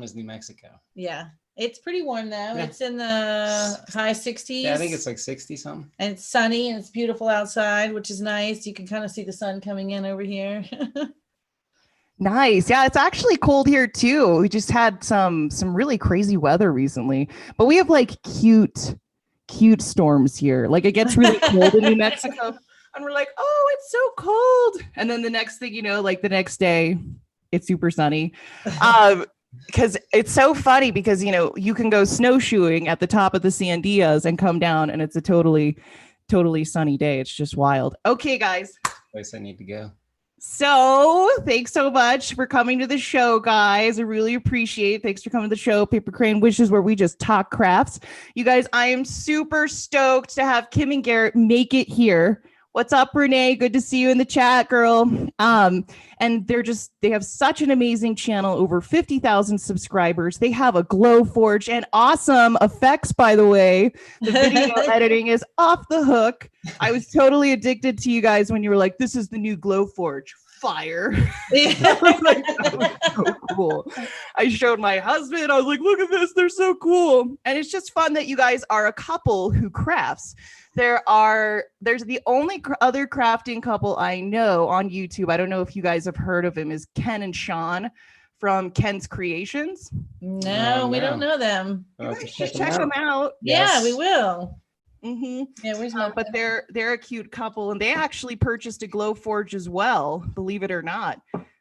warm as New Mexico. Yeah. It's pretty warm though. Yeah. It's in the high 60s. Yeah, I think it's like 60 something. And it's sunny and it's beautiful outside, which is nice. You can kind of see the sun coming in over here. Nice. Yeah, it's actually cold here too. We just had some really crazy weather recently, but we have like cute storms here. Like it gets really cold in New Mexico and we're like, oh, it's so cold. And then the next thing you know, like the next day, it's super sunny. Because it's so funny because, you know, you can go snowshoeing at the top of the Sandias and come down and it's a totally sunny day. It's just wild. Okay, guys. Place I need to go. So thanks so much for coming to the show, guys. I really appreciate it. Thanks for coming to the show, Paper Crane Wishes, where we just talk crafts. You guys, I am super stoked to have Kim and Garrett make it here. What's up, Renee? Good to see you in the chat, girl. And they have such an amazing channel, over 50,000 subscribers. They have a glow forge and awesome effects, by the way. The video editing is off the hook. I was totally addicted to you guys when you were like, this is the new glow forge. Fire. That was so cool. I showed my husband. I was like, look at this. They're so cool. And it's just fun that you guys are a couple who crafts. There's the only other crafting couple I know on YouTube. I don't know if you guys have heard of him, is Ken and Sean from Ken's Creations. No, we don't know them. You guys should check them out. Yeah, we will. Mm-hmm. Yeah, where's my but they're a cute couple, and they actually purchased a glow forge as well, believe it or not.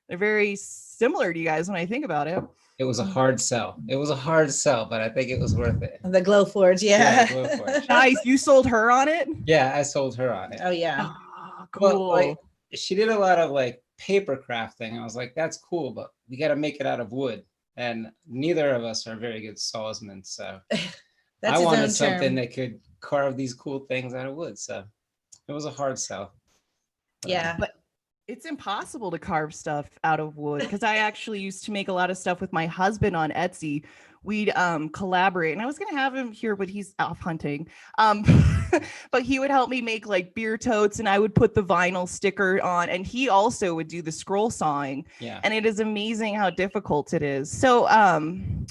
They're very similar to you guys when I think about it. It was a hard sell. But I think it was worth it. The glow forge, yeah. Glow forge. Nice. You sold her on it? Yeah, I sold her on it. Oh yeah. Oh, cool. Well, like, she did a lot of like paper crafting. I was like, that's cool, but we got to make it out of wood. And neither of us are very good sawsmen, so That's I wanted his own something term. that could carve these cool things out of wood. So it was a hard sell. Yeah. But it's impossible to carve stuff out of wood, because I actually used to make a lot of stuff with my husband on Etsy. We'd collaborate, and I was gonna have him here, but he's off hunting. But he would help me make like beer totes, and I would put the vinyl sticker on, and he also would do the scroll sawing. Yeah. And it is amazing how difficult it is. So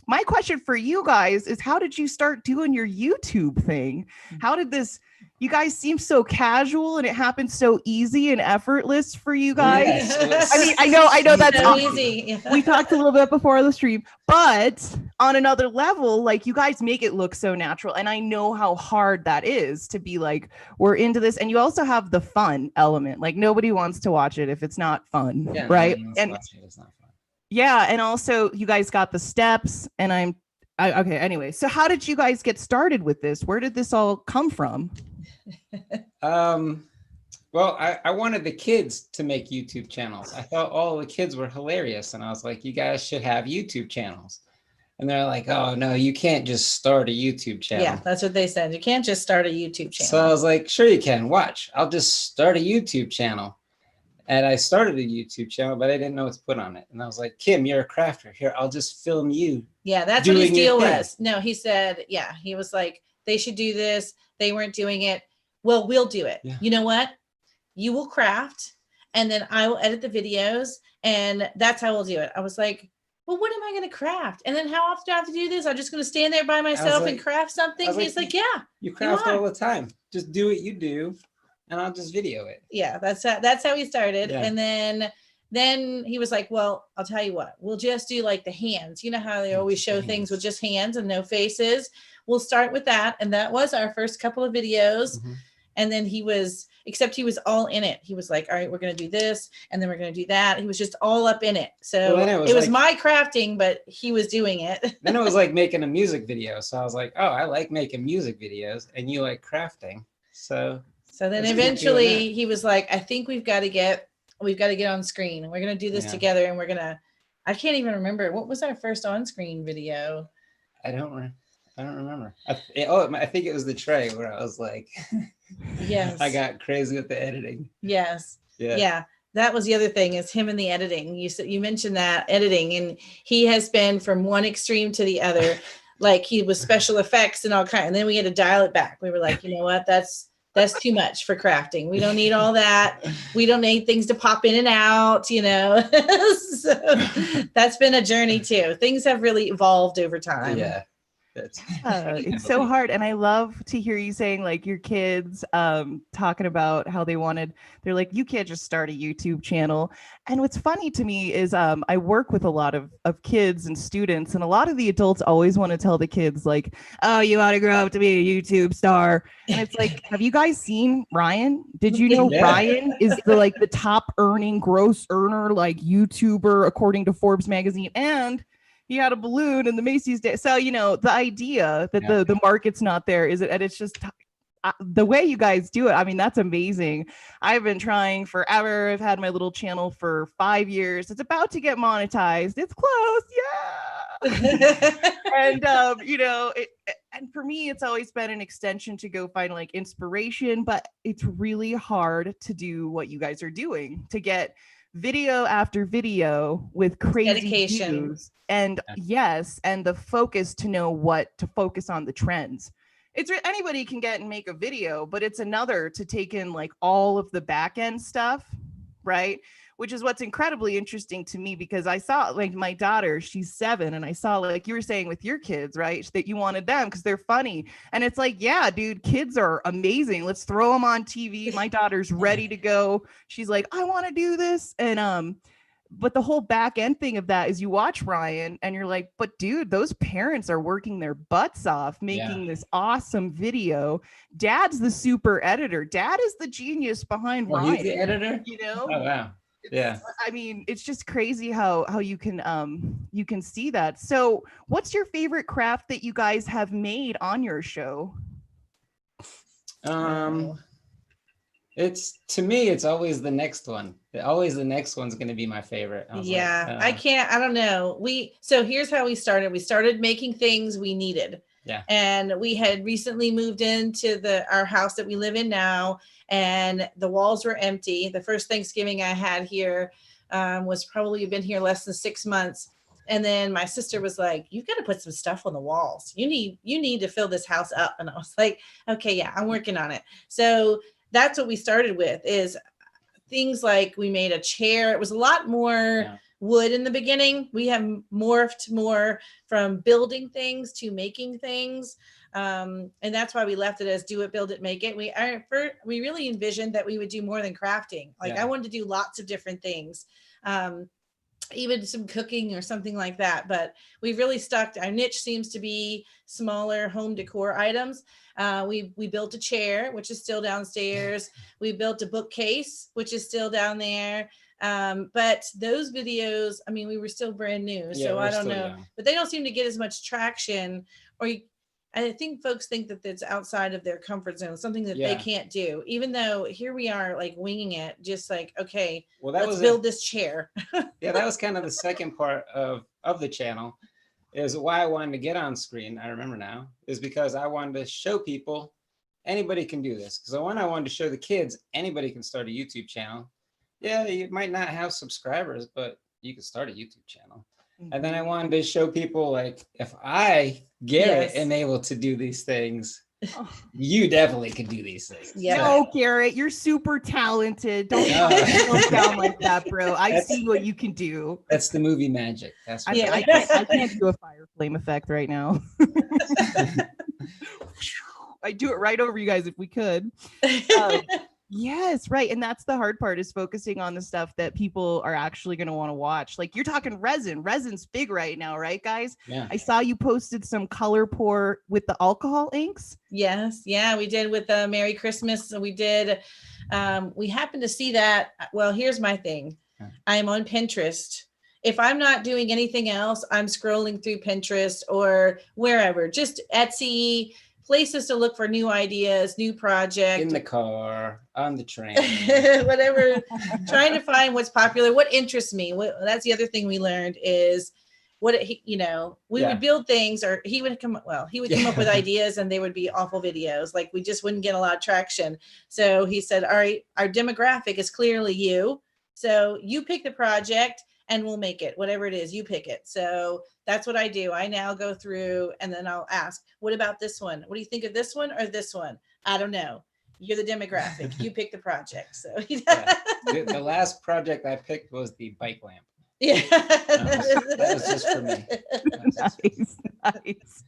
my question for you guys is, how did you start doing your YouTube thing? How did this, you guys seem so casual and it happened so easy and effortless for you guys. Yes. I mean, I know that's so easy. We talked a little bit before the stream, but on another level, like, you guys make it look so natural. And I know how hard that is to be like, we're into this. And you also have the fun element. Like, nobody wants to watch it if it's not fun, right? And it's not fun. yeah, and also you guys got the steps, and okay, anyway. So how did you guys get started with this? Where did this all come from? Well, I wanted the kids to make YouTube channels. I thought all the kids were hilarious, and I was like, you guys should have YouTube channels. And they're like, oh no, you can't just start a YouTube channel. Yeah, that's what they said. You can't just start a YouTube channel. So I was like, sure you can. Watch, I'll just start a YouTube channel. And I started a YouTube channel, but I didn't know what to put on it. And I was like, Kim, you're a crafter. Here, I'll just film you. Yeah, that's what his doing your deal thing. was. No, he said, yeah, he was like, they should do this. They weren't doing it. Well, we'll do it. Yeah. You know what? You will craft, and then I will edit the videos, and that's how we'll do it. I was like, well, what am I going to craft? And then how often do I have to do this? I'm just going to stand there by myself and craft something. He's like, yeah. You craft all the time. Just do what you do, and I'll just video it. Yeah, that's how he started. Yeah. And then he was like, well, I'll tell you what, we'll just do like the hands. You know how they always show things with just hands and no faces. We'll start with that. And that was our first couple of videos. Mm-hmm. And then he was all in it. He was like, all right, we're going to do this. And then we're going to do that. He was just all up in it. So it was my crafting, but he was doing it. Then it was like making a music video. So I was like, oh, I like making music videos, and you like crafting. So then eventually he was like, I think we've got to get on screen, and we're going to do this together. And I can't even remember. What was our first on-screen video? I don't remember. I think it was the tray where I was like, yes, I got crazy with the editing. Yes. Yeah. That was the other thing, is him and the editing. You mentioned that editing, and he has been from one extreme to the other. Like, he was special effects and all kinds, and then we had to dial it back. We were like, you know what? That's That's too much for crafting. We don't need all that. We don't need things to pop in and out, you know. So that's been a journey too. Things have really evolved over time. Yeah. That's It's so hard. And I love to hear you saying like your kids talking about how they're like, you can't just start a YouTube channel. And what's funny to me is I work with a lot of kids and students, and a lot of the adults always want to tell the kids like, oh, you want to grow up to be a YouTube star. And it's like, have you guys seen Ryan? Did you know Yeah. Ryan is the top earning gross earner like YouTuber according to Forbes magazine, and he had a balloon in the Macy's day. So, you know, the idea that the market's not there and it's just the way you guys do it. I mean, that's amazing. I've been trying forever. I've had my little channel for 5 years. It's about to get monetized. It's close. Yeah. And, you know, and for me, it's always been an extension to go find like inspiration, but it's really hard to do what you guys are doing, to get video after video with crazy dedication. views. And yes, and the focus to know what to focus on, the trends. It's anybody can get and make a video, but it's another to take in like all of the back end stuff, right? Which is what's incredibly interesting to me, because I saw like my daughter, she's 7, and I saw like you were saying with your kids, right, that you wanted them because they're funny. And it's like, yeah, dude, kids are amazing. Let's throw them on TV. My daughter's ready to go. She's like, I want to do this. And but the whole back end thing of that is you watch Ryan and you're like, but dude, those parents are working their butts off making this awesome video. Dad's the super editor. Dad is the genius behind Ryan. He's the editor? You know? Oh, wow. Yeah. I mean, it's just crazy how you can see that. So what's your favorite craft that you guys have made on your show? It's, to me, it's always the next one. Always the next one's going to be my favorite. I don't know. So here's how we started. We started making things we needed. Yeah. And we had recently moved into our house that we live in now, and the walls were empty. The first Thanksgiving I had here was probably been here less than 6 months. And then my sister was like, you've got to put some stuff on the walls. You need to fill this house up. And I was like, okay, yeah, I'm working on it. So that's what we started with, is things like we made a chair. It was a lot more wood in the beginning. We have morphed more from building things to making things. And that's why we left it as do it, build it, make it. We really envisioned that we would do more than crafting. Like I wanted to do lots of different things. Even some cooking or something like that, but we've really stuck. Our niche seems to be smaller home decor items. We built a chair, which is still downstairs. We built a bookcase, which is still down there. But those videos, I mean, we were still brand new, so I don't know, but they don't seem to get as much traction, I think folks think that it's outside of their comfort zone, something that they can't do, even though here we are like winging it, just like, okay, let's build this chair. Yeah, that was kind of the second part of the channel, is why I wanted to get on screen. I remember now, is because I wanted to show people anybody can do this. Because I wanted to show the kids anybody can start a YouTube channel. Yeah, you might not have subscribers, but you can start a YouTube channel. And then I wanted to show people, like, if I, Garrett, am able to do these things, you definitely can do these things. Yeah. No, Garrett, you're super talented. Don't talk down like that, bro. I see what you can do. That's the movie magic. That's what I can't do a fire flame effect right now. I'd do it right over you guys if we could. Yes, right. And that's the hard part, is focusing on the stuff that people are actually going to want to watch. Like you're talking resin. Resin's big right now, right, guys? Yeah. I saw you posted some color pour with the alcohol inks. Yes. Yeah, we did with Merry Christmas. So we did. We happened to see that. Well, here's my thing. I'm on Pinterest. If I'm not doing anything else, I'm scrolling through Pinterest or wherever, just Etsy, places to look for new ideas, new projects. In the car, on the train. Whatever, trying to find what's popular, what interests me. That's the other thing we learned is we would build things, or he would come up with ideas, and they would be awful videos. Like we just wouldn't get a lot of traction. So he said, all right, our demographic is clearly you. So you pick the project and we'll make it, whatever it is, you pick it. So that's what I do. I now go through and then I'll ask, what about this one? What do you think of this one or this one? I don't know. You're the demographic. You pick the project. So Yeah. The last project I picked was the bike lamp. yeah. That was just for me. Nice.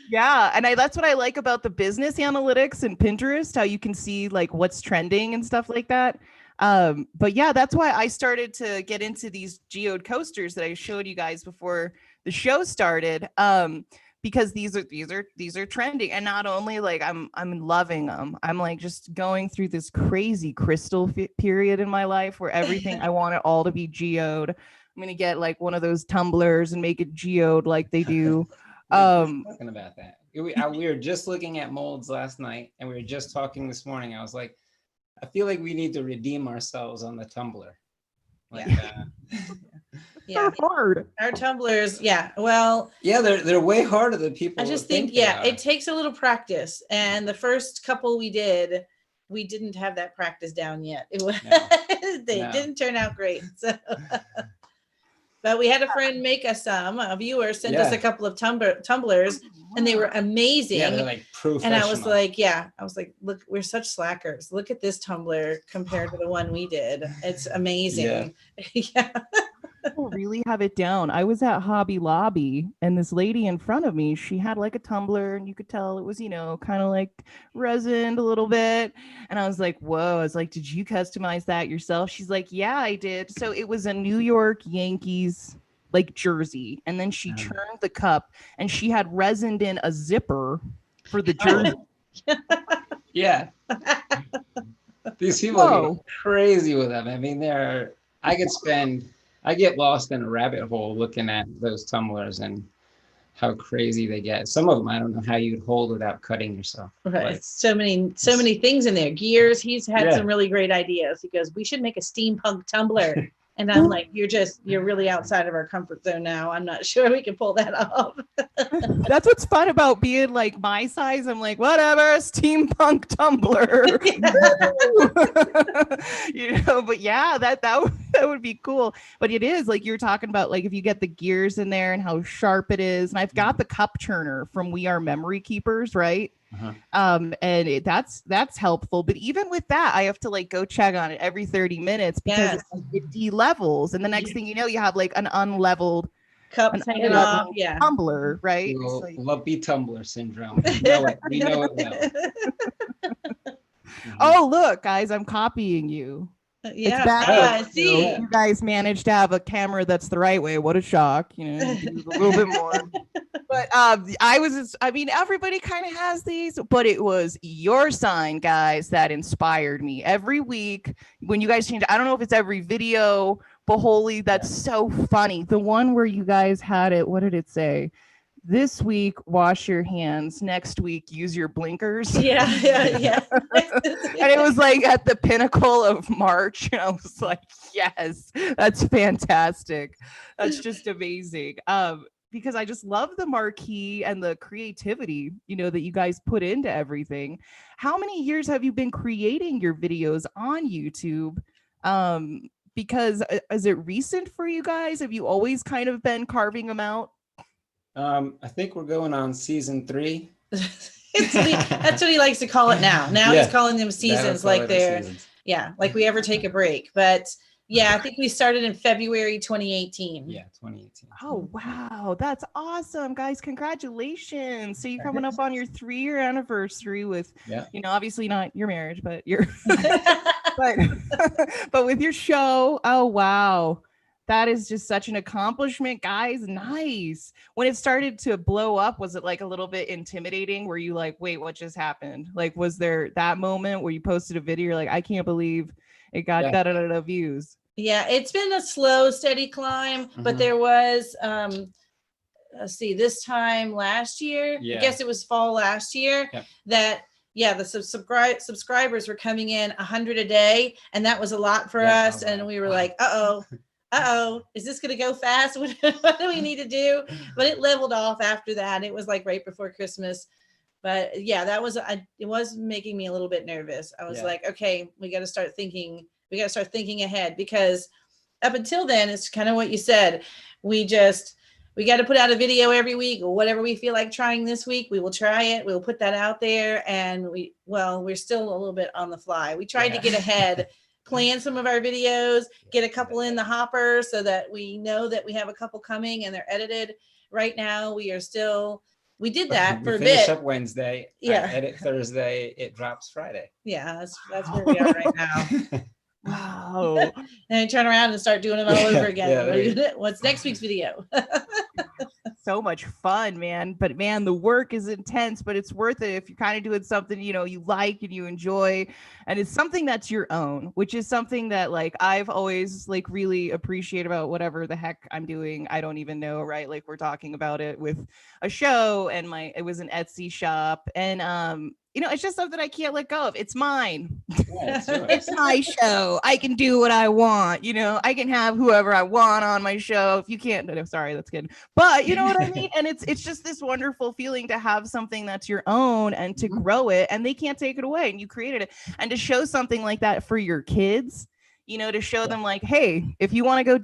Yeah, and that's what I like about the business analytics and Pinterest, how you can see like what's trending and stuff like that. But yeah, that's why I started to get into these geode coasters that I showed you guys before the show started. Because these are trending, and not only like I'm loving them, I'm like just going through this crazy crystal period in my life where everything I want it all to be geode. I'm gonna get like one of those tumblers and make it geode like they do. We were talking about that. We were just looking at molds last night, and we were just talking this morning. I was like, I feel like we need to redeem ourselves on the tumbler. Like, Yeah, hard. our tumblers. Yeah, well, yeah, they're way harder than people. I just think it takes a little practice, and the first couple we didn't have that practice down yet. It was they didn't turn out great. So, but we had a friend make us some. A viewer sent us a couple of tumblers, and they were amazing. Yeah, they're like professional. And I was like, look, we're such slackers. Look at this tumbler compared to the one we did. It's amazing. Yeah. People really have it down. I was at Hobby Lobby, and this lady in front of me, she had like a tumbler, and you could tell it was, kind of like resined a little bit. And I was like, whoa. I was like, did you customize that yourself? She's like, yeah, I did. So it was a New York Yankees like jersey, and then she turned the cup, and she had resined in a zipper for the jersey. Yeah. These people are crazy with them. I mean, I get lost in a rabbit hole looking at those tumblers and how crazy they get. Some of them, I don't know how you'd hold without cutting yourself. Right. Like, so many things in there. Gears. He's had some really great ideas. He goes, we should make a steampunk tumbler. And I'm like, you're really outside of our comfort zone now. I'm not sure we can pull that off. That's what's fun about being like my size. I'm like, whatever, steampunk tumbler. But yeah, that would be cool. But it is like you're talking about, like if you get the gears in there and how sharp it is. And I've got the cup turner from We Are Memory Keepers, right? And that's helpful. But even with that, I have to like go check on it every 30 minutes because it de-levels, and the next thing you know, you have like an unleveled cup hanging off, tumbler, right? Like, lumpy tumbler syndrome. We know it well. Oh, look, guys, I'm copying you. See, you guys managed to have a camera that's the right way. What a shock! A little bit more. But everybody kind of has these, but it was your sign, guys, that inspired me. Every week when you guys change, I don't know if it's every video, but holy, that's so funny. The one where you guys had it, what did it say? This week, wash your hands. Next week, use your blinkers. Yeah. And it was like at the pinnacle of March. And I was like, yes, that's fantastic. That's just amazing. Because I just love the marquee and the creativity, that you guys put into everything. How many years have you been creating your videos on YouTube? Because is it recent for you guys? Have you always kind of been carving them out? I think we're going on season 3. That's what he likes to call it now. Now he's calling them seasons, like they're like we ever take a break. But I think we started in February 2018. Yeah, 2018. Oh wow, that's awesome, guys! Congratulations! So you're coming up on your 3-year anniversary with, obviously not your marriage, but your, but with your show. Oh wow. That is just such an accomplishment, guys. Nice. When it started to blow up, was it like a little bit intimidating? Were you like, wait, what just happened? Like, was there that moment where you posted a video, you're like, I can't believe it got da-da-da-da views? Yeah, it's been a slow, steady climb, but there was, let's see, this time last year, I guess it was fall last year, that the subscribers were coming in 100 a day, and that was a lot for us. And we were like, is this going to go fast? What do we need to do? But it leveled off after that. It was like right before Christmas. But it was making me a little bit nervous. I was like, okay, we got to start thinking ahead, because up until then, it's kind of what you said. We we got to put out a video every week, or whatever we feel like trying this week. We will try it. We'll put that out there. And we're still a little bit on the fly. We tried to get ahead, plan some of our videos, get a couple in the hopper so that we know that we have a couple coming and they're edited. Right now, we did that for a bit. Finish up Wednesday. Yeah. I edit Thursday. It drops Friday. Yeah, that's where we are right now. Wow. And I turn around and start doing it all over again. Yeah, What's next week's video? So much fun, man. But man, the work is intense, but it's worth it if you're kind of doing something, you know, you like and you enjoy, and it's something that's your own, which is something that like I've always like really appreciate about whatever the heck I'm doing. I don't even know, right? Like we're talking about it with a show, and it was an Etsy shop, and you know, it's just something I can't let go of. It's mine. Yeah, It's my show. I can do what I want. You know, I can have whoever I want on my show. If you can't, no, sorry, that's good. But you know what I mean? And it's just this wonderful feeling to have something that's your own and to grow it, and they can't take it away, and you created it. And to show something like that for your kids, you know, to show them like, hey, if you want to go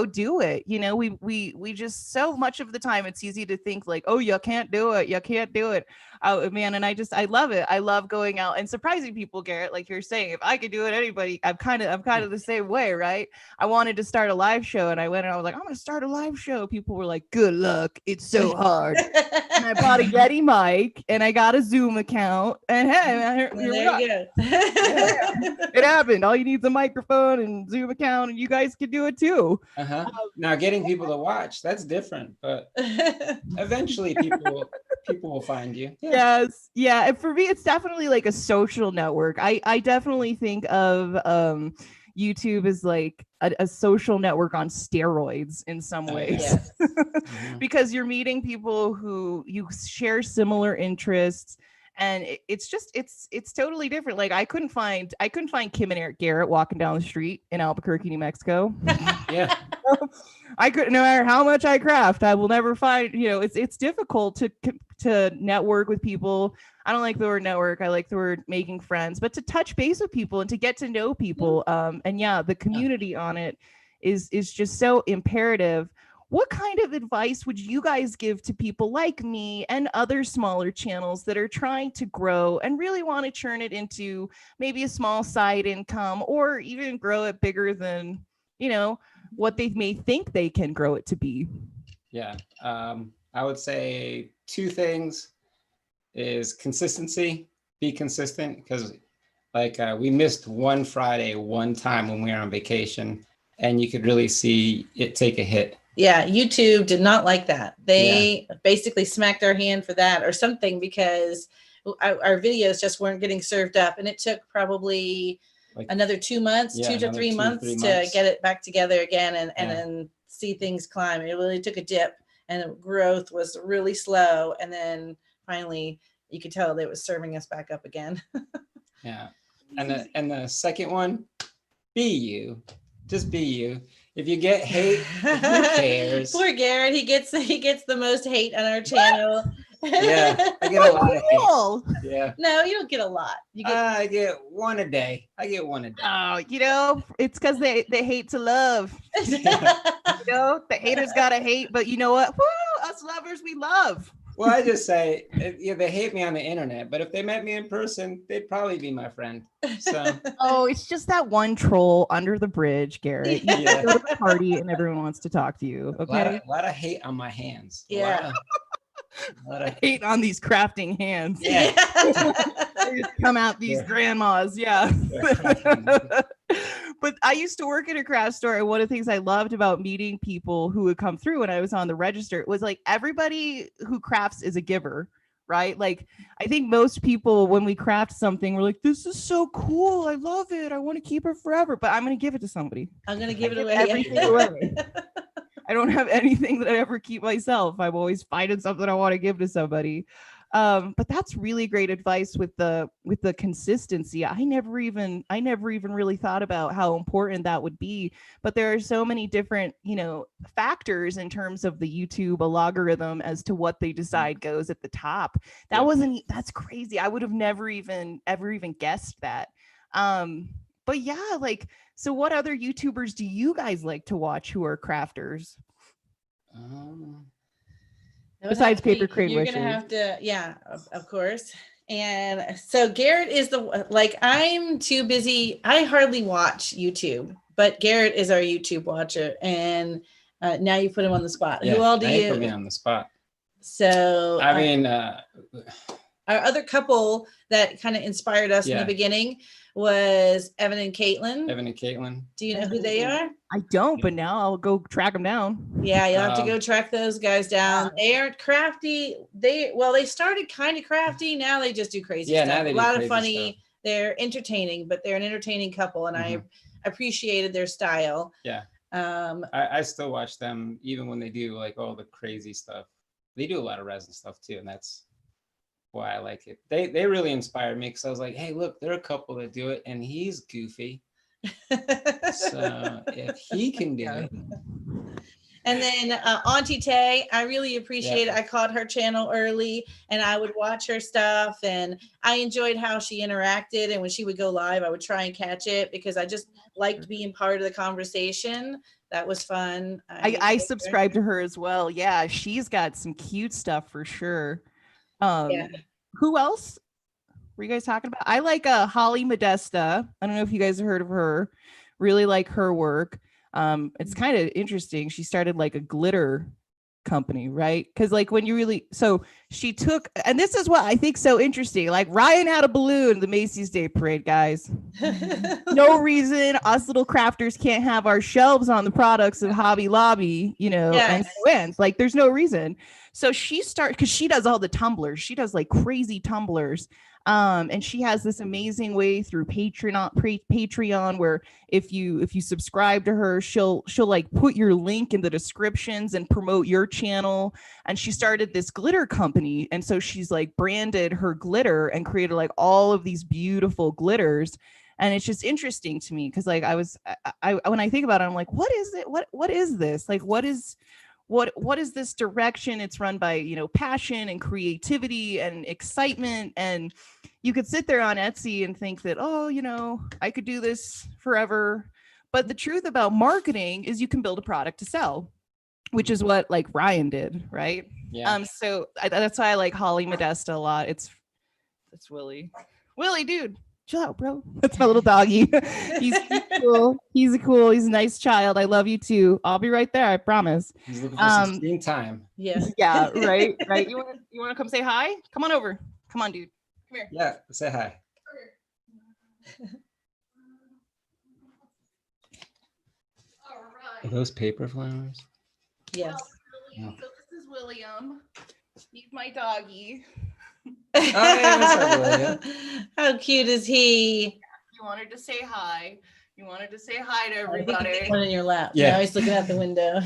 do it. You know, we just, so much of the time it's easy to think like, oh, you can't do it. Oh man, and I love it. I love going out and surprising people, Garrett. Like you're saying, if I could do it, anybody. I'm kind of the same way, right? I wanted to start a live show, and I went and I was like, I'm gonna start a live show. People were like, good luck, it's so hard. And I bought a Yeti mic, and I got a Zoom account, and hey, here we are. You go. It happened. All you need is a microphone and Zoom account, and you guys can do it too. Now getting people to watch, that's different, but eventually people will find you. Yes. Yeah. And for me, it's definitely like a social network. I definitely think of YouTube as like a social network on steroids in some ways. Yes. Because you're meeting people who you share similar interests. And it's totally different. Like I couldn't find Kim and Eric Garrett walking down the street in Albuquerque, New Mexico. Yeah. I couldn't, no matter how much I craft, I will never find, you know, it's difficult to network with people. I don't like the word network. I like the word making friends, but to touch base with people and to get to know people. And yeah, the community on it is just so imperative. What kind of advice would you guys give to people like me and other smaller channels that are trying to grow and really want to turn it into maybe a small side income, or even grow it bigger than, you know, what they may think they can grow it to be? Yeah. I would say two things is consistency. Be consistent, because like we missed one Friday one time when we were on vacation, and you could really see it take a hit. Yeah, YouTube did not like that. They basically smacked our hand for that or something, because our videos just weren't getting served up. And it took probably like another 2 months, 2 to 3 months to get it back together again and then see things climb. It really took a dip, and growth was really slow. And then finally you could tell it was serving us back up again. Yeah. And the second one, be you. Just be you. If you get hate, who cares? Poor Garrett, he gets the most hate on our channel. Yeah, I get a lot of hate. Yeah. No, you don't get a lot. I get one a day. Oh, you know, it's because they hate to love. You know, the haters gotta hate, but you know what? Woo, us lovers, we love. Well, I just say, they hate me on the internet, but if they met me in person, they'd probably be my friend. So. Oh, it's just that one troll under the bridge, Garrett. You go to the party and everyone wants to talk to you. Okay. A lot of hate on my hands. Yeah. A lot of hate on these crafting hands. Yeah. They just come out these grandmas. Yeah. But I used to work at a craft store, and one of the things I loved about meeting people who would come through when I was on the register was like everybody who crafts is a giver, right? Like I think most people, when we craft something, we're like, this is so cool. I love it. I want to keep it forever, but I'm going to give it to somebody. I'm going to give it away. Everything away. I don't have anything that I ever keep myself. I'm always finding something I want to give to somebody. But that's really great advice with the consistency. I never even really thought about how important that would be. But there are so many different, you know, factors in terms of the YouTube algorithm as to what they decide goes at the top. That's crazy. I would have never even guessed that. But yeah, like, so what other YouTubers do you guys like to watch who are crafters? Besides paper crane you're wishes. gonna have to, yeah, of course. And so Garrett is I'm too busy. I hardly watch YouTube, but Garrett is our YouTube watcher, and now you put him on the spot. Yeah, Who all do now you? put me on the spot. So I mean, our other couple that kind of inspired us in Yeah. the beginning was Evan and Caitlin. Evan and Caitlin. Do you know who they are? I don't, but now I'll go track them down. Yeah, you'll have to go track those guys down. They aren't crafty. They started kind of crafty. Now they just do crazy stuff. Now they A do lot of crazy funny. stuff. They're entertaining, but they're an entertaining couple, and I appreciated their style. Yeah. I still watch them even when they do like all the crazy stuff. They do a lot of resin stuff too, and that's why I like it. They really inspired me because I was like, hey, look, there are a couple that do it, and he's goofy. So if he can do it. And then Auntie Tay, I really appreciate it. I caught her channel early, and I would watch her stuff, and I enjoyed how she interacted. And when she would go live, I would try and catch it because I just liked being part of the conversation. That was fun. I subscribe to her as well. Yeah, she's got some cute stuff for sure. Who else were you guys talking about? I like Holly Modesta. I don't know if you guys have heard of her. Really like her work. It's kind of interesting. She started like a glitter company, right? Because like when you really, so she took, and this is what I think so interesting. Like Ryan had a balloon at the Macy's Day Parade, guys. No reason us little crafters can't have our shelves on the products of Hobby Lobby, you know, and wins. Like there's no reason. So she started, because she does all the tumblers. She does like crazy tumblers. And she has this amazing way through Patreon where if you subscribe to her, she'll like put your link in the descriptions and promote your channel. And she started this glitter company, and so she's like branded her glitter and created like all of these beautiful glitters. And it's just interesting to me because like I when I think about it, I'm like, what is it? What is this? Like what is this direction? It's run by, you know, passion and creativity and excitement. And you could sit there on Etsy and think that, oh, you know, I could do this forever. But the truth about marketing is you can build a product to sell, which is what like Ryan did, right? Yeah. So that's why I like Holly Modesta a lot. It's Willie, dude. Chill out, bro. That's my little doggy. He's cool. He's a nice child. I love you too. I'll be right there. I promise. He's looking for some screen time. Yeah. Yeah. Right. Right. You want to come say hi? Come on over. Come on, dude. Come here. Yeah. Say hi. All right. Are those paper flowers? Yes. Well, so this is William. He's my doggy. Oh, yeah, what's up, William? How cute is he? You wanted to say hi. You wanted to say hi to everybody. One in your lap. Yeah. Now he's looking out the window.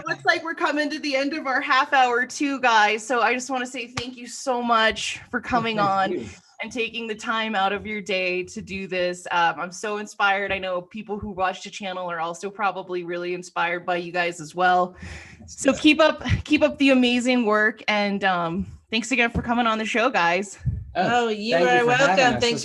Looks like we're coming to the end of our half hour too, guys. So I just want to say thank you so much for coming on and taking the time out of your day to do this. I'm so inspired. I know people who watch the channel are also probably really inspired by you guys as well. So keep up the amazing work, and thanks again for coming on the show, guys. Oh, you thank are for having welcome. us. Thanks